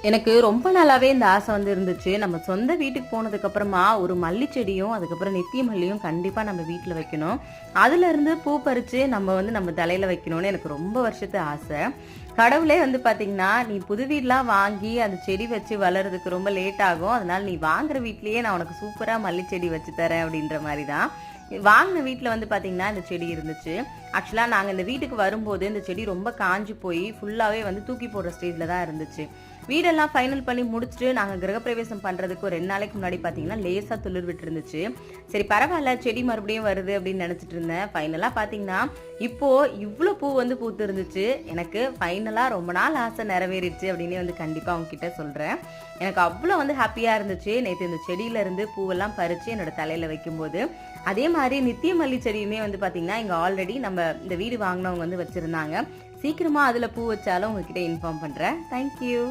எனக்கு ரொம்ப நாளாவே இந்த ஆசை வந்து இருந்துச்சு. நம்ம சொந்த வீட்டுக்கு போனதுக்கு அப்புறமா ஒரு மல்லி செடியும், அதுக்கப்புறம் நித்திய மல்லியும் கண்டிப்பா நம்ம வீட்ல வைக்கணும். அதுலருந்து பூ பறிச்சு நம்ம வந்து நம்ம தலையில வைக்கணும்னு எனக்கு ரொம்ப வருஷத்து ஆசை. கடவுளே வந்து பார்த்தீங்கன்னா, "நீ புது வீடுலாம் வாங்கி அந்த செடி வச்சு வளர்றதுக்கு ரொம்ப லேட் ஆகும். அதனால நீ வாங்குற வீட்லயே நான் உனக்கு சூப்பரா மல்லி செடி வச்சு தரேன்." அப்படின்ற மாரி தான். வாங்குன வீட்ல வந்து பார்த்தீங்கன்னா, இந்த செடி இருந்துச்சு. ஆக்சுவலா நாங்க இந்த வீட்டுக்கு வரும்போது இந்த செடி ரொம்ப காஞ்சு போய் ஃபுல்லாவே வந்து தூக்கி போடுற ஸ்டேஜ்ல தான் இருந்துச்சு. வீடெல்லாம் ஃபைனல் பண்ணி முடிச்சுட்டு நாங்க கிரகப்பிரவேசம் பண்றதுக்கு ஒரு 2 நாளைக்கு முன்னாடி பார்த்தீங்கன்னா, லேசா துளிர் விட்டுருந்துச்சு. சரி பரவால்ல செடி மறுபடியும் வருது அப்படின்னு நெனச்சுட்டு இருந்தேன். ஃபைனலா பார்த்தீங்கன்னா, இப்போ இவ்ளோ பூ வந்து பூத்து இருந்துச்சு. எனக்கு ஃபைனலா ரொம்ப நாள் ஆசை நிறைவேறிடுச்சு அப்படின்னே வந்து கண்டிப்பா உங்ககிட்ட சொல்றேன். எனக்கு அவ்ளோ வந்து ஹேப்பியா இருந்துச்சு. நேத்து இந்த செடியில இருந்து பூவெல்லாம் பறிச்சு என்னோட தலையில வைக்கும்போது. அதே மாரி நித்திய மல்லி செடியுமே வந்து பார்த்தீங்கன்னா, இங்க ஆல்ரெடி நம்ம இந்த வீடு வாங்குனவங்க வந்து வச்சிருந்தாங்க. சீக்கிரமா அதுல பூ வச்சாலும் உங்ககிட்ட இன்ஃபார்ம் பண்றேன். Thank you.